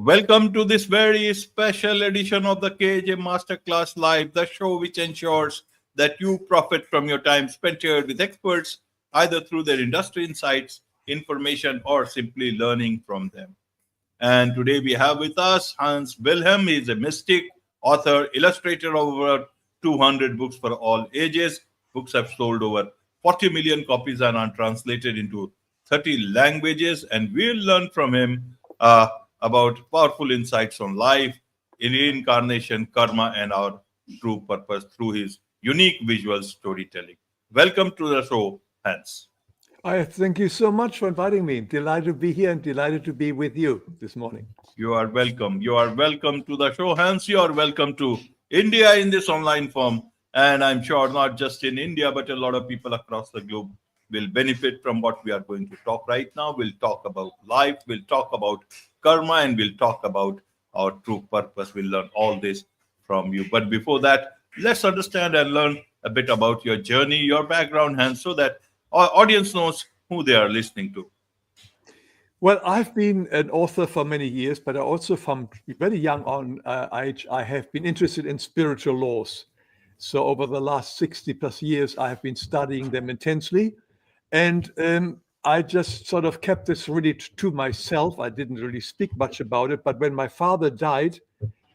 Welcome to this very special edition of the KJ Masterclass Live, the show which ensures that you profit from your time spent here with experts, either through their industry insights, information, or simply learning from them. And today we have with us Hans Wilhelm. He is a mystic, author, illustrator of over 200 books for all ages. Books have sold over 40 million copies and are translated into 30 languages. And we'll learn from him about powerful insights on life, reincarnation, karma, and our true purpose through his unique visual storytelling. Welcome to the show, Hans. I thank you so much for inviting me. Delighted to be here and delighted to be with you this morning. You are welcome. You are welcome to the show, Hans. You are welcome to India in this online form. And I'm sure not just in India, but a lot of people across the globe will benefit from what we are going to talk right now. We'll talk about life, we'll talk about karma, and we'll talk about our true purpose. We'll learn all this from you. But before that, let's understand and learn a bit about your journey, your background, Hans, so that our audience knows who they are listening to. Well, I've been an author for many years, but I also from very young on age, I have been interested in spiritual laws. So over the last 60 plus years, I have been studying them intensely. And I just sort of kept this really to myself. I didn't really speak much about it. But when my father died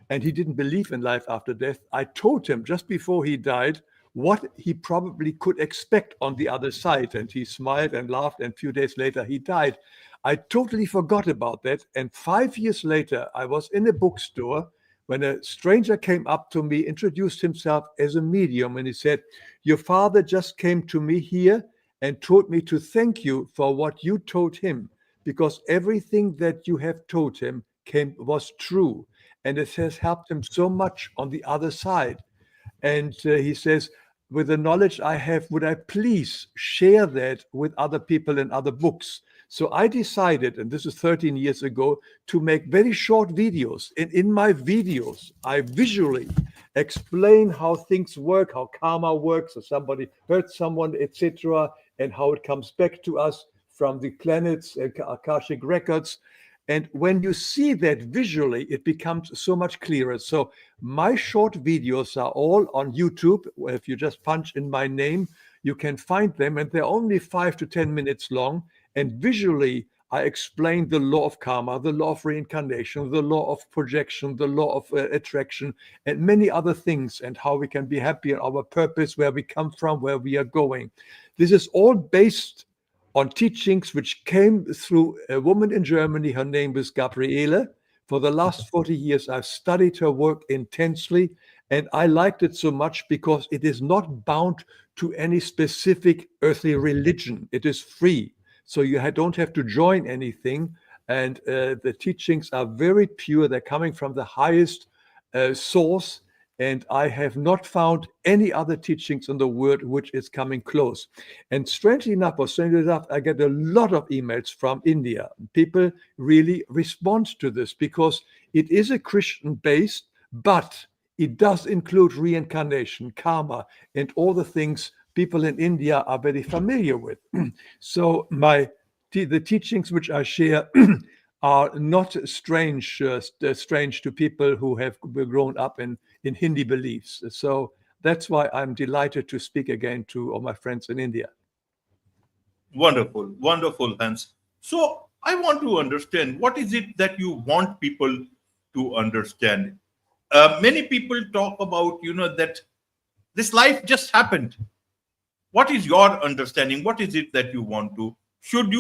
and he didn't believe in life after death, I told him just before he died what he probably could expect on the other side. And he smiled and laughed. And a few days later, he died. I totally forgot about that. And 5 years later, I was in a bookstore when a stranger came up to me, introduced himself as a medium. And he said, "Your father just came to me here and told me to thank you for what you told him, because everything that you have told him was true. And it has helped him so much on the other side." And he says, "With the knowledge I have, would I please share that with other people in other books?" So I decided, and this is 13 years ago, to make very short videos. In my videos, I visually explain how things work, how karma works, or somebody hurt someone, etc., and how it comes back to us from the planets, Akashic records. And when you see that visually, it becomes so much clearer. So my short videos are all on YouTube. If you just punch in my name, you can find them, and they're only 5 to 10 minutes long. And visually, I explain the law of karma, the law of reincarnation, the law of projection, the law of attraction, and many other things, and how we can be happy in our purpose, where we come from, where we are going. This is all based on teachings which came through a woman in Germany. Her name is Gabriele. For the last 40 years, I've studied her work intensely, and I liked it so much because it is not bound to any specific earthly religion. It is free. So you don't have to join anything. And the teachings are very pure. They're coming from the highest source. And I have not found any other teachings in the world which is coming close. And strangely enough, I get a lot of emails from India. People really respond to this because it is a Christian-based, but it does include reincarnation, karma, and all the things people in India are very familiar with. So the teachings which I share are not strange to people who have grown up in Hindi beliefs. So that's why I'm delighted to speak again to all my friends in India. Wonderful, wonderful, Hans. So I want to understand, what is it that you want people to understand? Many people talk about, that this life just happened. What is your understanding? What is it that you want to? Should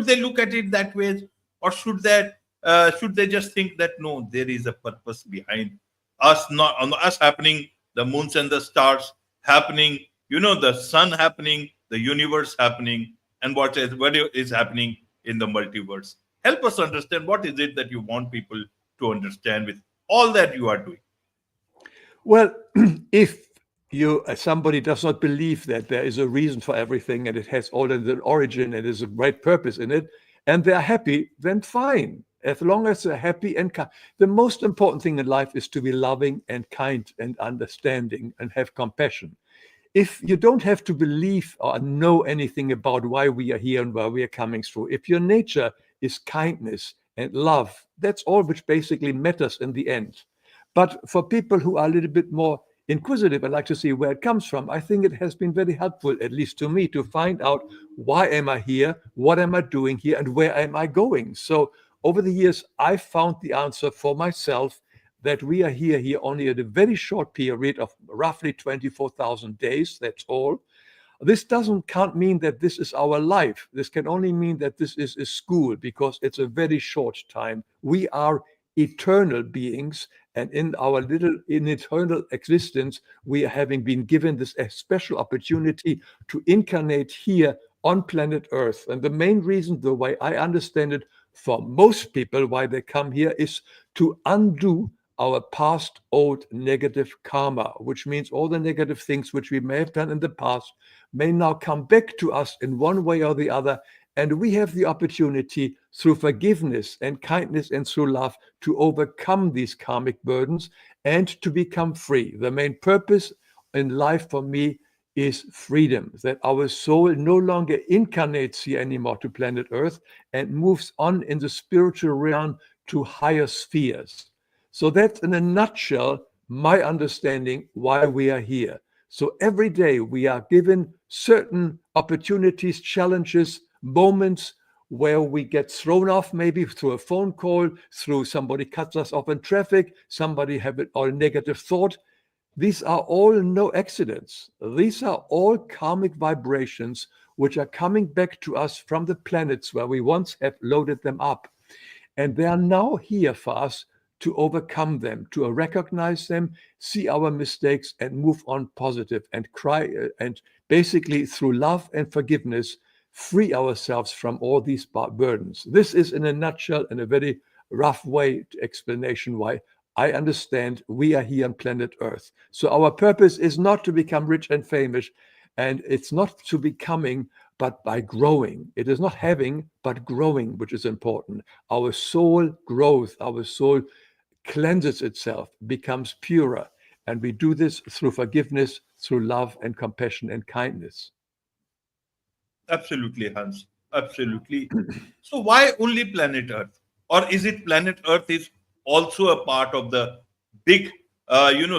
they look at it that way, or should they just think that no, there is a purpose behind us, not on us happening, the moons and the stars happening, the sun happening, the universe happening, and what is happening in the multiverse. Help us understand, what is it that you want people to understand with all that you are doing. Well, if somebody does not believe that there is a reason for everything and it has already an origin and there's a great purpose in it, and they're happy, then fine. As long as they're happy and kind. The most important thing in life is to be loving and kind and understanding and have compassion. If you don't have to believe or know anything about why we are here and where we are coming through, if your nature is kindness and love. That's all which basically matters in the end. But for people who are a little bit more inquisitive and like to see where it comes from, I think it has been very helpful, at least to me, to find out why am I here, what am I doing here, and where am I going. So over the years, I found the answer for myself that we are here only at a very short period of roughly 24,000 days. That's all. This can't mean that this is our life. This can only mean that this is a school, because it's a very short time. We are eternal beings, and in eternal existence, we are having been given this special opportunity to incarnate here on planet Earth. And the main reason, the way I understand it, for most people, why they come here is to undo our past old negative karma, which means all the negative things which we may have done in the past may now come back to us in one way or the other. And we have the opportunity through forgiveness and kindness and through love to overcome these karmic burdens and to become free. The main purpose in life for me is freedom, that our soul no longer incarnates here anymore to planet Earth and moves on in the spiritual realm to higher spheres. So that's in a nutshell my understanding why we are here. So every day we are given certain opportunities, challenges, moments where we get thrown off, maybe through a phone call, through somebody cuts us off in traffic, somebody have a negative thought. These are all no accidents. These are all karmic vibrations which are coming back to us from the planets where we once have loaded them up. And they are now here for us to overcome them, to recognize them, see our mistakes, and move on positive and and basically through love and forgiveness, free ourselves from all these burdens. This is in a nutshell, in a very rough way, explanation why I understand we are here on planet Earth. So our purpose is not to become rich and famous, and it's not to becoming, but by growing. It is not having, but growing, which is important. Our soul grows, our soul cleanses itself, becomes purer. And we do this through forgiveness, through love and compassion and kindness. Absolutely, Hans. Absolutely. So why only planet Earth? Or is it planet Earth is also a part of the big,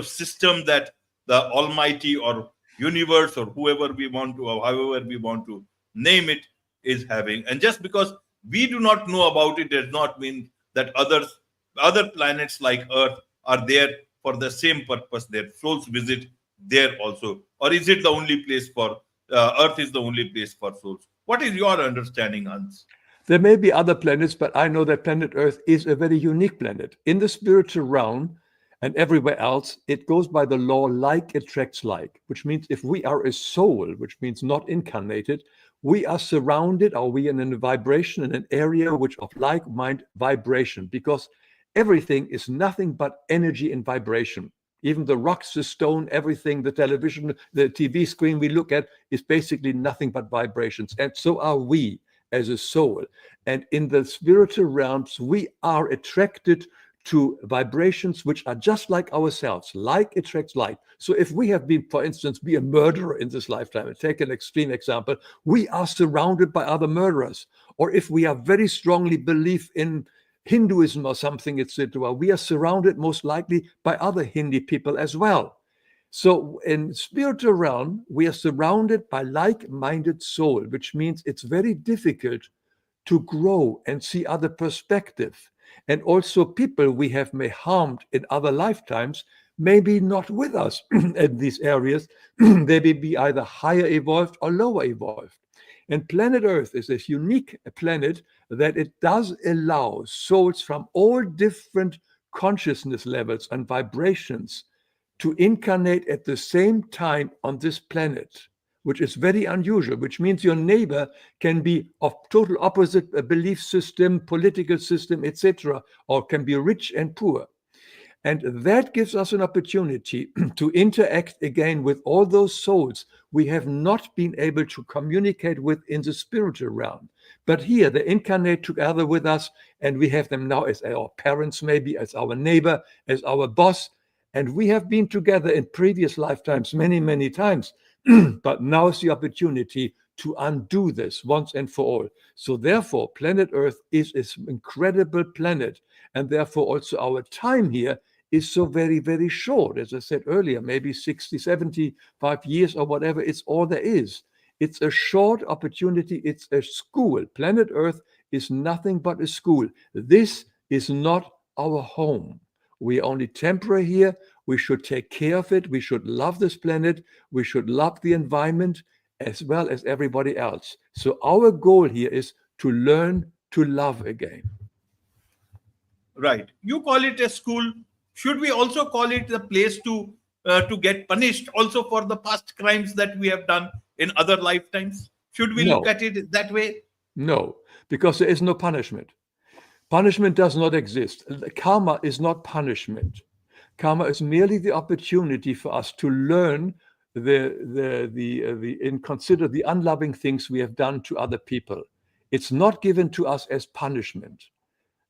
system that the Almighty or universe or whoever we want to, or however we want to name it, is having? And just because we do not know about it does not mean that other planets like Earth are there for the same purpose. Their souls visit there also, or is it the only place for Earth is the only place for souls? What is your understanding, Hans? There may be other planets, but I know that planet Earth is a very unique planet. In the spiritual realm and everywhere else, it goes by the law like attracts like, which means if we are a soul, which means not incarnated, we are surrounded, or we are in a vibration, in an area which of like mind vibration, because everything is nothing but energy and vibration. Even the rocks, the stone, everything, the television, the TV screen we look at is basically nothing but vibrations. And so are we as a soul. And in the spiritual realms, we are attracted to vibrations which are just like ourselves. Like attracts like. So if we have been, for instance, be a murderer in this lifetime, and take an extreme example, we are surrounded by other murderers. Or if we are very strongly believe in Hinduism or something, etc., we are surrounded most likely by other Hindi people as well. So in spiritual realm, we are surrounded by like-minded soul, which means it's very difficult to grow and see other perspective. And also people we have may harmed in other lifetimes may be not with us in these areas. They may be either higher evolved or lower evolved. And planet Earth is a unique planet that it does allow souls from all different consciousness levels and vibrations to incarnate at the same time on this planet, which is very unusual, which means your neighbor can be of total opposite belief system, political system, etc., or can be rich and poor. And that gives us an opportunity to interact again with all those souls we have not been able to communicate with in the spiritual realm. But here they incarnate together with us, and we have them now as our parents, maybe as our neighbor, as our boss. And we have been together in previous lifetimes many, many times. But now is the opportunity to undo this once and for all. So therefore, planet Earth is an incredible planet. And therefore also our time here is so very, very short. As I said earlier, maybe 60, 75 years or whatever, it's all there is. It's a short opportunity. It's a school. Planet Earth is nothing but a school. This is not our home. We are only temporary here. We should take care of it. We should love this planet. We should love the environment as well as everybody else. So our goal here is to learn to love again. Right. You call it a school. Should we also call it the place to get punished also for the past crimes that we have done in other lifetimes? Should we look No, at it that way? no, because there is no punishment. Punishment does not exist. Karma is not punishment. Karma is merely the opportunity for us to learn and consider the unloving things we have done to other people. It's not given to us as punishment.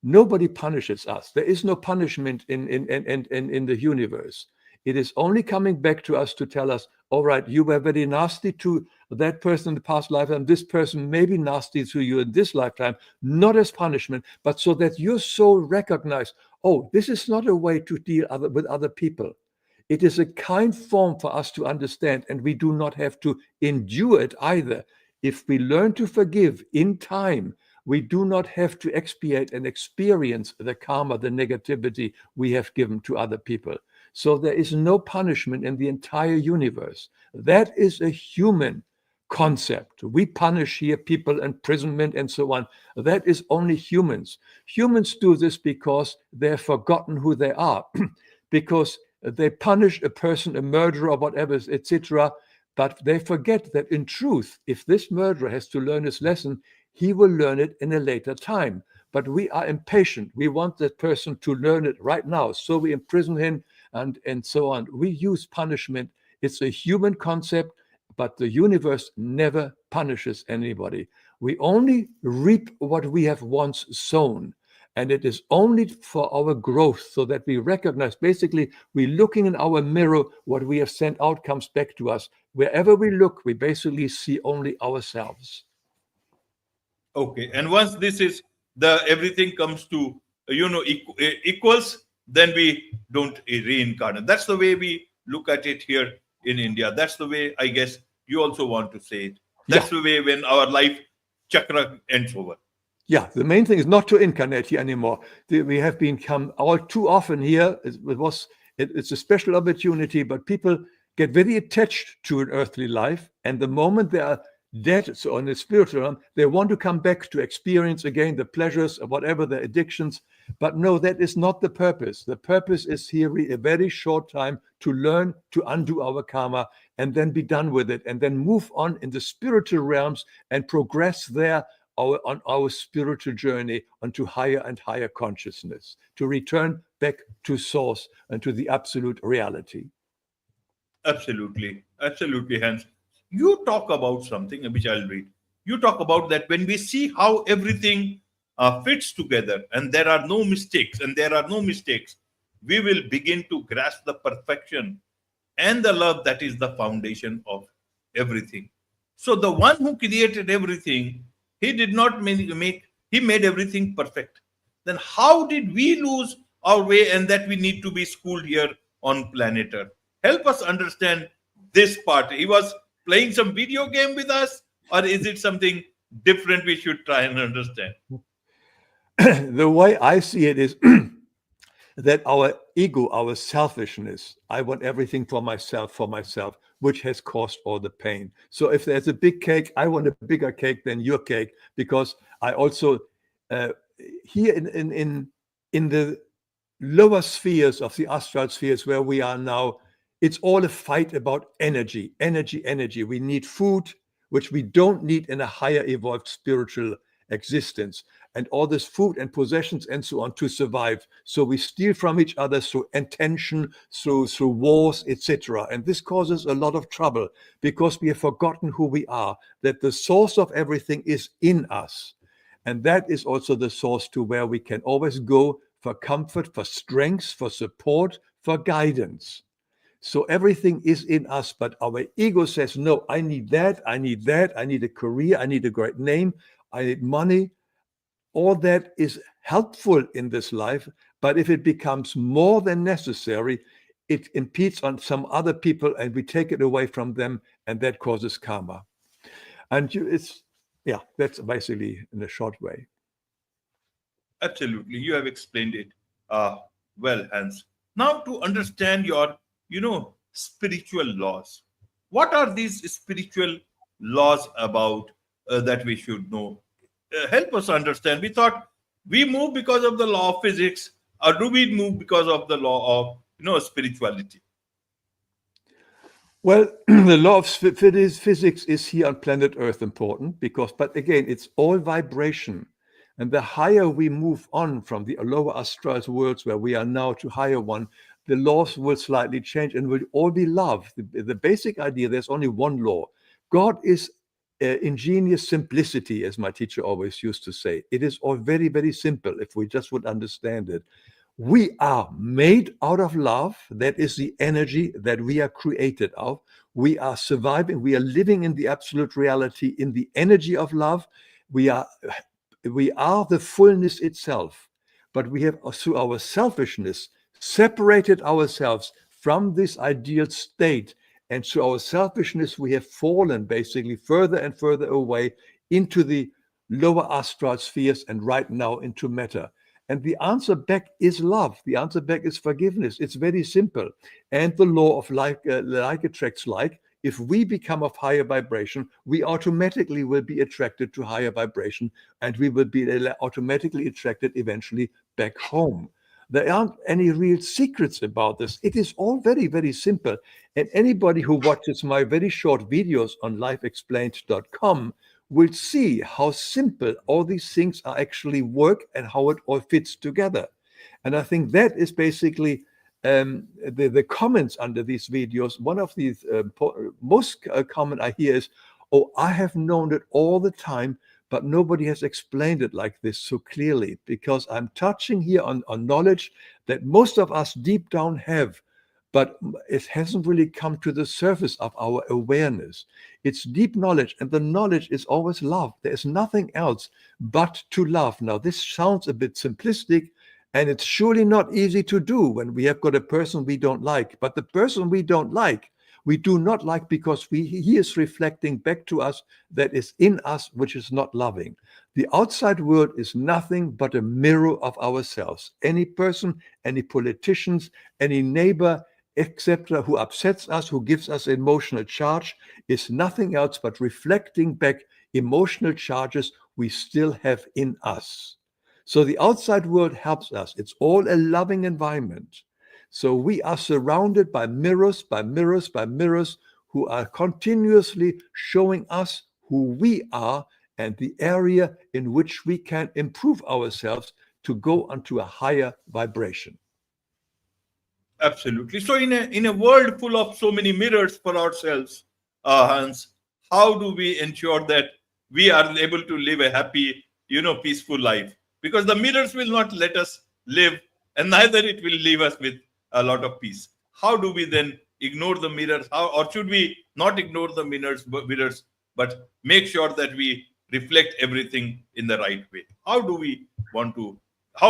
Nobody punishes us. There is no punishment in the universe. It is only coming back to us to tell us, all right, you were very nasty to that person in the past lifetime. This person may be nasty to you in this lifetime, not as punishment, but so that your soul recognizes, oh, this is not a way to deal with other people. It is a kind form for us to understand, and we do not have to endure it either. If we learn to forgive in time, we do not have to expiate and experience the karma, the negativity we have given to other people. So there is no punishment in the entire universe. That is a human concept. We punish here people, imprisonment, and so on. That is only humans. Humans do this because they've forgotten who they are, because they punish a person, a murderer, or whatever, etc. But they forget that in truth, if this murderer has to learn his lesson, he will learn it in a later time. But we are impatient. We want that person to learn it right now. So we imprison him and so on. We use punishment. It's a human concept, but the universe never punishes anybody. We only reap what we have once sown. And it is only for our growth, so that we recognize, basically, we're looking in our mirror, what we have sent out comes back to us. Wherever we look, we basically see only ourselves. Okay. And once this is the everything comes to equals, then we don't reincarnate. That's the way we look at it here in India. That's the way I guess you also want to say it. That's the way when our life chakra ends over. Yeah, the main thing is not to incarnate here anymore. We have become all too often here. It's a special opportunity, but people get very attached to an earthly life, and the moment they are dead, so on the spiritual realm, they want to come back to experience again the pleasures of whatever their addictions. But no, that is not the purpose. The purpose is here a very short time to learn to undo our karma and then be done with it, and then move on in the spiritual realms and progress there on our spiritual journey onto higher and higher consciousness, to return back to source and to the absolute reality. Absolutely. Absolutely, Hans. You talk about something which I'll read. You talk about that when we see how everything fits together and there are no mistakes, we will begin to grasp the perfection and the love that is the foundation of everything. So the one who created everything, he did not he made everything perfect. Then how did we lose our way, and that we need to be schooled here on planet Earth? Help us understand this part. He was playing some video game with us, or is it something different we should try and understand? The way I see it is that our ego, our selfishness, I want everything for myself, which has caused all the pain. So if there's a big cake, I want a bigger cake than your cake, because I also, here in the lower spheres of the astral spheres where we are now, it's all a fight about energy. We need food, which we don't need in a higher evolved spiritual existence, and all this food and possessions and so on to survive. So we steal from each other through intention, through wars, etc. And this causes a lot of trouble because we have forgotten who we are, that the source of everything is in us. And that is also the source to where we can always go for comfort, for strength, for support, for guidance. So everything is in us, but our ego says, no, I need that, I need that, I need a career, I need a great name, I need money. All that is helpful in this life, but if it becomes more than necessary, it impedes on some other people and we take it away from them, and that causes karma. And that's basically in a short way. Absolutely, you have explained it uh, well, Hans. Now, to understand your, spiritual laws, what are these spiritual laws about that we should know? Help us understand. We thought we move because of the law of physics, or do we move because of the law of, spirituality? Well, the law of physics is here on planet Earth important but again, it's all vibration. And the higher we move on from the lower astral worlds where we are now to higher one, the laws will slightly change and will all be love. The basic idea, there's only one law. God is ingenious simplicity, as my teacher always used to say. It is all very, very simple if we just would understand it. We are made out of love. That is the energy that we are created of. We are surviving. We are living in the absolute reality, in the energy of love. We are the fullness itself. But we have, through our selfishness, separated ourselves from this ideal state. And through our selfishness, we have fallen basically further and further away into the lower astral spheres and right now into matter. And the answer back is love. The answer back is forgiveness. It's very simple. And the law of like attracts like. If we become of higher vibration, we automatically will be attracted to higher vibration, and we will be automatically attracted eventually back home. There aren't any real secrets about this. It is all very, very simple. And anybody who watches my very short videos on lifeexplained.com will see how simple all these things are actually work and how it all fits together. And I think that is basically the comments under these videos. One of these most common I hear is, oh, I have known it all the time, but nobody has explained it like this so clearly, because I'm touching here on knowledge that most of us deep down have, but it hasn't really come to the surface of our awareness. It's deep knowledge, and the knowledge is always love. There is nothing else but to love. Now, this sounds a bit simplistic, and it's surely not easy to do when we have got a person we don't like. But the person we don't like, we do not like because he is reflecting back to us that is in us, which is not loving. The outside world is nothing but a mirror of ourselves. Any person, any politicians, any neighbor, etc., who upsets us, who gives us emotional charge, is nothing else but reflecting back emotional charges we still have in us. So the outside world helps us. It's all a loving environment. So we are surrounded by mirrors, by mirrors, by mirrors, who are continuously showing us who we are and the area in which we can improve ourselves to go onto a higher vibration. Absolutely. So, in a world full of so many mirrors for ourselves, Hans, how do we ensure that we are able to live a happy, peaceful life? Because the mirrors will not let us live, and neither it will leave us with a lot of peace. How do we then ignore the mirrors? Or should we not ignore the mirrors, but make sure that we reflect everything in the right way? How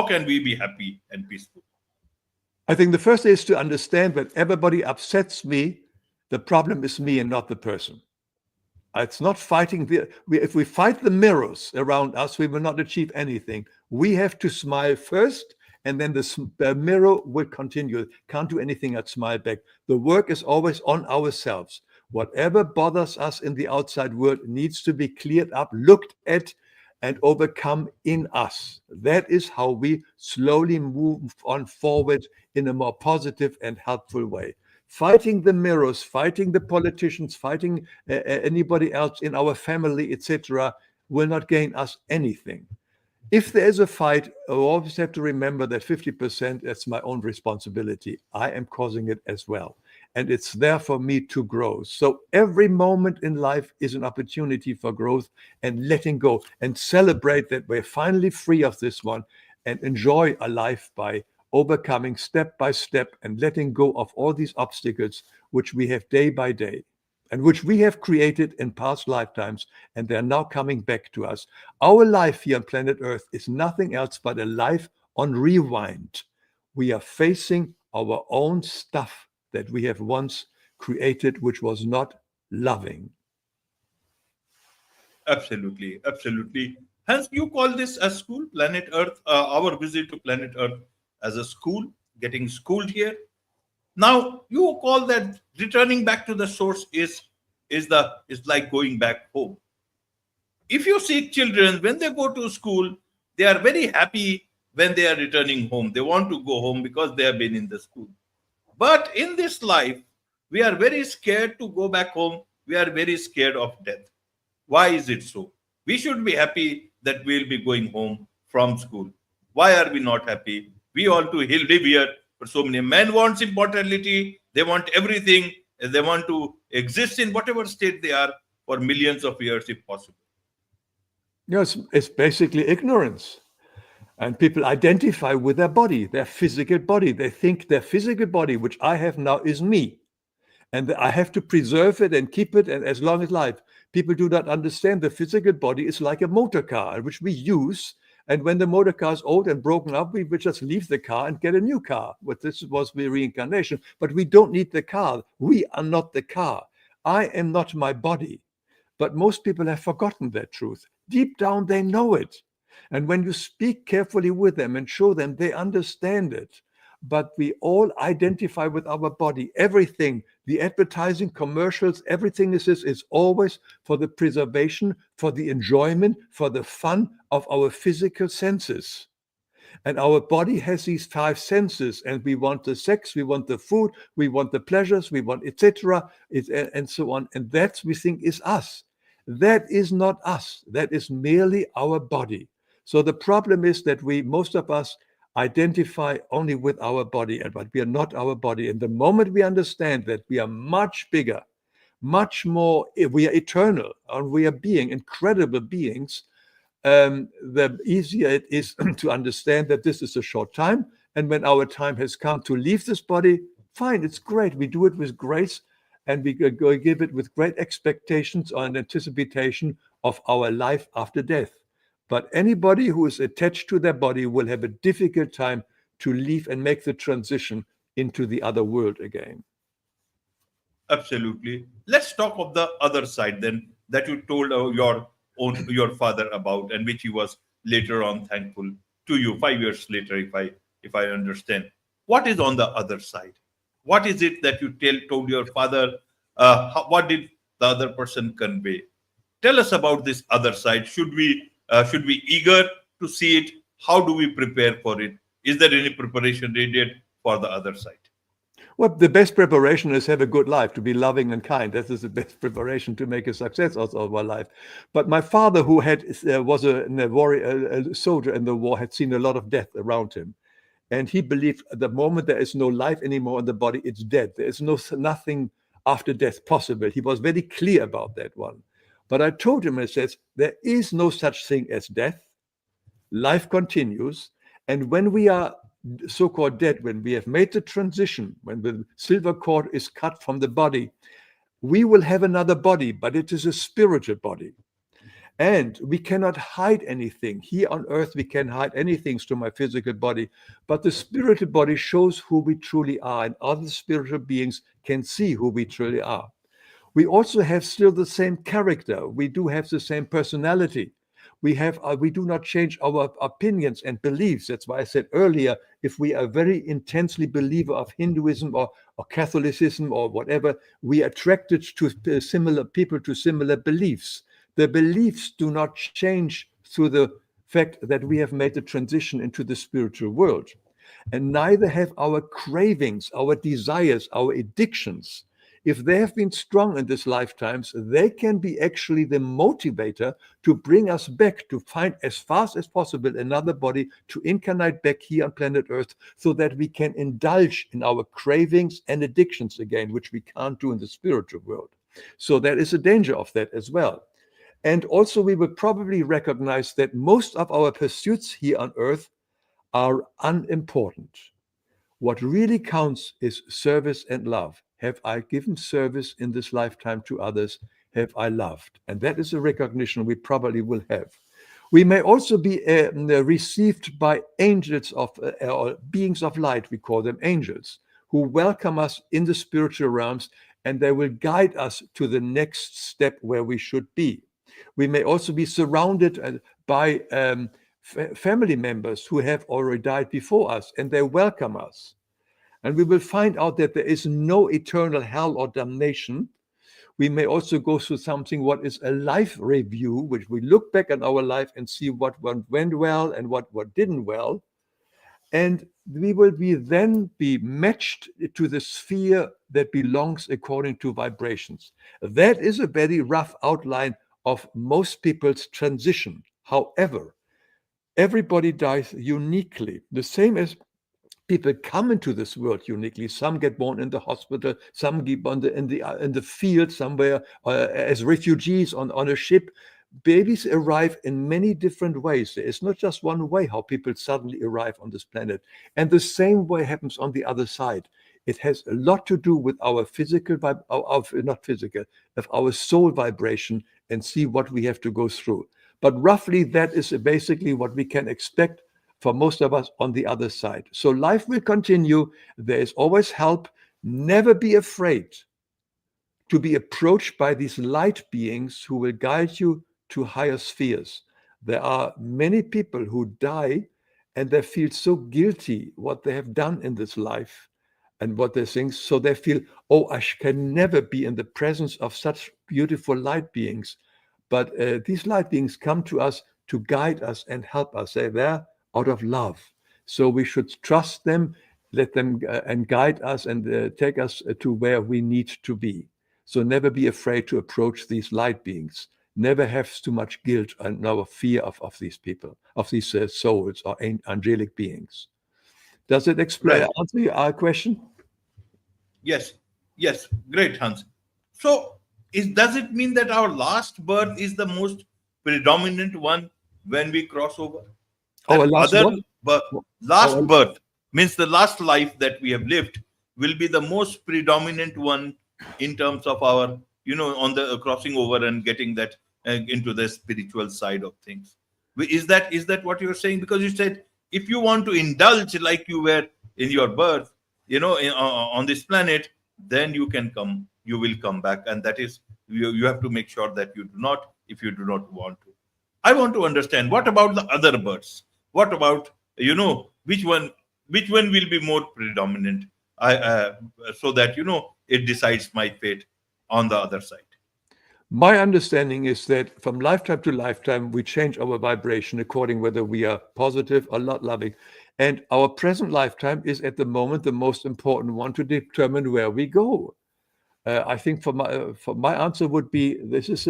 can we be happy and peaceful? I think the first is to understand that everybody upsets me. The problem is me and not the person. It's not fighting. If we fight the mirrors around us, we will not achieve anything. We have to smile first, and then the mirror will continue. Can't do anything but smile back. The work is always on ourselves. Whatever bothers us in the outside world needs to be cleared up, looked at, and overcome in us. That is how we slowly move on forward in a more positive and helpful way. Fighting the mirrors, fighting the politicians, fighting anybody else in our family, etc., will not gain us anything. If there is a fight, I always have to remember that 50%, that's my own responsibility. I am causing it as well. And it's there for me to grow. So every moment in life is an opportunity for growth and letting go and celebrate that we're finally free of this one and enjoy a life by overcoming step by step and letting go of all these obstacles which we have day by day and which we have created in past lifetimes, and they're now coming back to us. Our life here on planet Earth is nothing else but a life on rewind. We are facing our own stuff that we have once created, which was not loving. Absolutely, absolutely. Hence, you call this a school, planet Earth, our visit to planet Earth as a school, getting schooled here. Now, you call that returning back to the source is like going back home. If you see children when they go to school, they are very happy when they are returning home. They want to go home because they have been in the school. But in this life, we are very scared to go back home. We are very scared of death. Why is it so? We should be happy that we'll be going home from school. Why are we not happy? We all to live here for so many. Men wants immortality. They want everything. They want to exist in whatever state they are for millions of years if possible. Yes, it's basically ignorance. And people identify with their body, their physical body. They think their physical body, which I have now, is me. And I have to preserve it and keep it and as long as life. People do not understand the physical body is like a motor car, which we use. And when the motor car is old and broken up, we just leave the car and get a new car. But this was the reincarnation. But we don't need the car. We are not the car. I am not my body. But most people have forgotten that truth. Deep down, they know it. And when you speak carefully with them and show them, they understand it. But we all identify with our body. Everything, the advertising, commercials, everything is always for the preservation, for the enjoyment, for the fun of our physical senses. And our body has these five senses, and we want the sex, we want the food, we want the pleasures, we want etc., and so on. And that we think is us. That is not us. That is merely our body. So the problem is that most of us, identify only with our body, but we are not our body. And the moment we understand that we are much bigger, much more, we are eternal, and we are incredible beings, the easier it is to understand that this is a short time. And when our time has come to leave this body, fine, it's great. We do it with grace, and we go give it with great expectations and anticipation of our life after death. But anybody who is attached to their body will have a difficult time to leave and make the transition into the other world again. Absolutely. Let's talk of the other side then that you told your father about, and which he was later on thankful to you 5 years later, if I understand. What is on the other side? What is it that you told your father? What did the other person convey? Tell us about this other side. Should we eager to see it? How do we prepare for it? Is there any preparation needed for the other side? Well, the best preparation is have a good life, to be loving and kind. That is the best preparation to make a success of our life. But my father, who was a soldier in the war, had seen a lot of death around him. And he believed at the moment there is no life anymore in the body, it's dead. There is nothing after death possible. He was very clear about that one. But I told him, I said, there is no such thing as death. Life continues. And when we are so-called dead, when we have made the transition, when the silver cord is cut from the body, we will have another body, but it is a spiritual body. And we cannot hide anything. Here on earth, we can hide anything to my physical body, but the spiritual body shows who we truly are, and other spiritual beings can see who we truly are. We also have still the same character. We do have the same personality. We do not change our opinions and beliefs. That's why I said earlier, if we are very intensely believer of Hinduism or Catholicism or whatever, we are attracted to similar people, to similar beliefs. The beliefs do not change through the fact that we have made the transition into the spiritual world. And neither have our cravings, our desires, our addictions. If they have been strong in these lifetimes, they can be actually the motivator to bring us back, to find as fast as possible another body, to incarnate back here on planet Earth, so that we can indulge in our cravings and addictions again, which we can't do in the spiritual world. So there is a danger of that as well. And also we will probably recognize that most of our pursuits here on Earth are unimportant. What really counts is service and love. Have I given service in this lifetime to others? Have I loved? And that is a recognition we probably will have. We may also be received by angels or beings of light, we call them angels, who welcome us in the spiritual realms, and they will guide us to the next step where we should be. We may also be surrounded by family members who have already died before us, and they welcome us. And we will find out that there is no eternal hell or damnation. We may also go through something what is a life review, which we look back at our life and see what went well and what didn't well. And we will then be matched to the sphere that belongs according to vibrations. That is a very rough outline of most people's transition. However, everybody dies uniquely, the same as people come into this world uniquely. Some get born in the hospital, some get born in the field somewhere as refugees on a ship. Babies arrive in many different ways. There is not just one way how people suddenly arrive on this planet. And the same way happens on the other side. It has a lot to do with our physical, of our soul vibration, and see what we have to go through. But roughly that is basically what we can expect for most of us on the other side. So life will continue. There is always help. Never be afraid to be approached by these light beings who will guide you to higher spheres. There are many people who die and they feel so guilty what they have done in this life and what they think. So they feel, oh, I can never be in the presence of such beautiful light beings. But these light beings come to us to guide us and help us. They're there out of love. So we should trust them, let them and guide us and take us to where we need to be. So never be afraid to approach these light beings. Never have too much guilt and no fear of these people, of these souls or angelic beings. Does it explain, answer your question? Yes, yes, great, Hans. So, does it mean that our last birth is the most predominant one when we cross over? Our last last birth means the last life that we have lived will be the most predominant one in terms of our, on the crossing over and getting that into the spiritual side of things. Is that what you're saying? Because you said if you want to indulge like you were in your birth, on this planet, then you will come back, and that is you have to make sure that you do not, if you do not want to. I want to understand, what about the other births? What about, which one will be more predominant? So that, it decides my fate on the other side. My understanding is that from lifetime to lifetime, we change our vibration according whether we are positive or not loving. And our present lifetime is at the moment the most important one to determine where we go. I think for my answer would be this is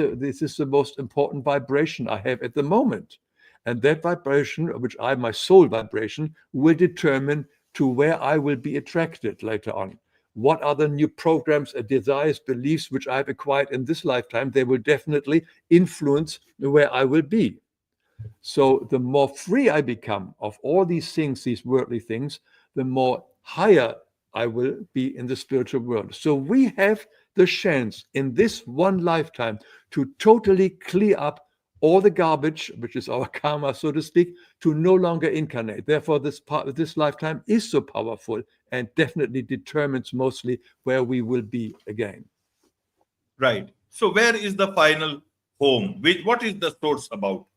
the most important vibration I have at the moment, and that vibration, which my soul vibration, will determine to where I will be attracted later on. What are the new programs, desires, beliefs which I've acquired in this lifetime? They will definitely influence where I will be. So the more free I become of all these things, these worldly things, the more higher I will be in the spiritual world. So we have the chance in this one lifetime to totally clear up all the garbage, which is our karma, so to speak, to no longer incarnate. Therefore, this lifetime is so powerful and definitely determines mostly where we will be again. Right. So where is the final home? What is the source about?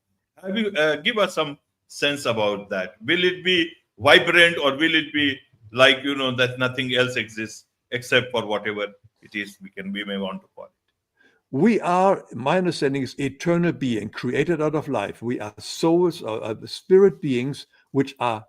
Have you give us some sense about that? Will it be vibrant, or will it be like, that nothing else exists except for whatever it is we may want to call it? We are, my understanding is, eternal being created out of life. We are souls, or the spirit beings, which are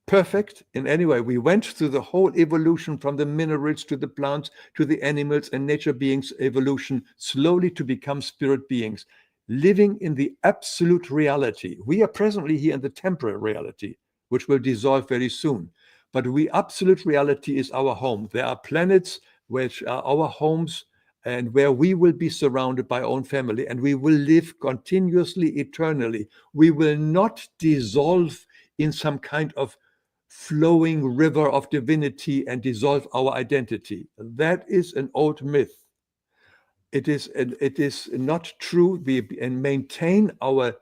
perfect in any way. We went through the whole evolution from the minerals to the plants to the animals and nature beings evolution slowly to become spirit beings, living in the absolute reality. We are presently here in the temporal reality, which will dissolve very soon. But absolute reality is our home. There are planets which are our homes, and where we will be surrounded by our own family, and we will live continuously, eternally. We will not dissolve in some kind of flowing river of divinity and dissolve our identity. That is an old myth. It is not true. We and maintain our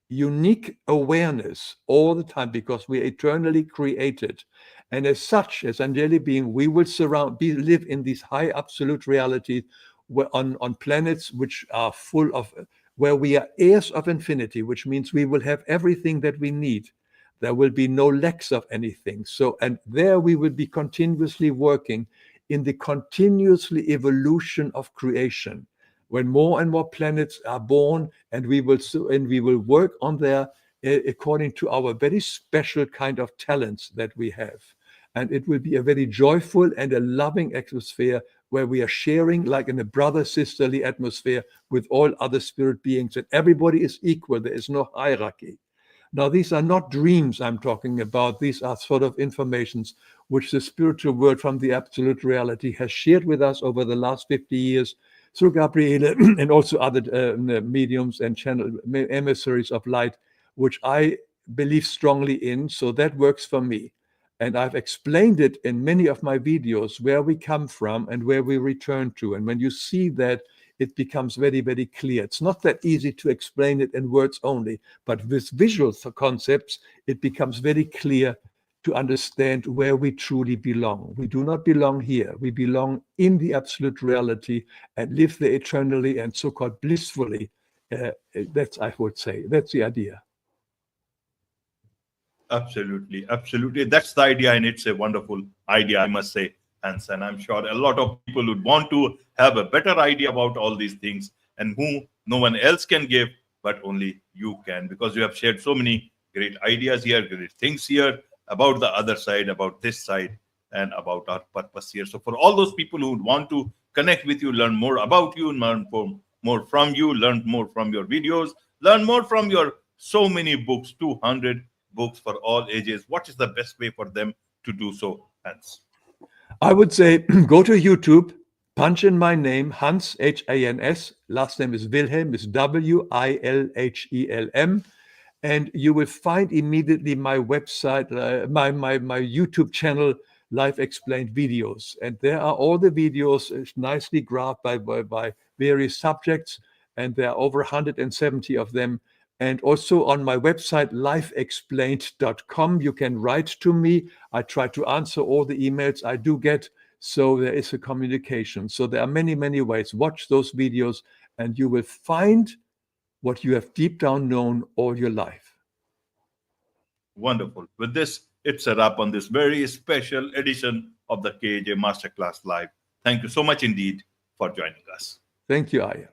unique awareness all the time because we are eternally created. And as such, as angelic being, we will live in these high absolute realities on planets which are full of, where we are heirs of infinity, which means we will have everything that we need. There will be no lacks of anything. So, and there we will be continuously working in the continuously evolution of creation, when more and more planets are born, and we will work on there according to our very special kind of talents that we have. And it will be a very joyful and a loving atmosphere where we are sharing like in a brother-sisterly atmosphere with all other spirit beings, and everybody is equal. There is no hierarchy. Now, these are not dreams I'm talking about. These are sort of informations which the spiritual world from the absolute reality has shared with us over the last 50 years through Gabriele and also other mediums and channel emissaries of light, which I believe strongly in. So that works for me. And I've explained it in many of my videos where we come from and where we return to. And when you see that, it becomes very, very clear. It's not that easy to explain it in words only, but with visual concepts, it becomes very clear to understand where we truly belong. We do not belong here. We belong in the absolute reality and live there eternally and so-called blissfully. That's, I would say, that's the idea. Absolutely, absolutely. That's the idea, and it's a wonderful idea, I must say, Hans. And I'm sure a lot of people would want to have a better idea about all these things, and who no one else can give, but only you can, because you have shared so many great ideas here, great things here about the other side, about this side, and about our purpose here. So, for all those people who would want to connect with you, learn more about you, learn more from you, learn more from your videos, learn more from your so many books, 200 books for all ages, what is the best way for them to do so, Hans? I would say go to YouTube, punch in my name, Hans, H-A-N-S, last name is Wilhelm, is W-I-L-H-E-L-M, and you will find immediately my website, my YouTube channel, Life Explained Videos. And there are all the videos nicely graphed by various subjects, and there are over 170 of them. And also on my website, lifeexplained.com, you can write to me. I try to answer all the emails I do get. So there is a communication. So there are many, many ways. Watch those videos and you will find what you have deep down known all your life. Wonderful. With this, it's a wrap on this very special edition of the KJ Masterclass Live. Thank you so much indeed for joining us. Thank you, Aya.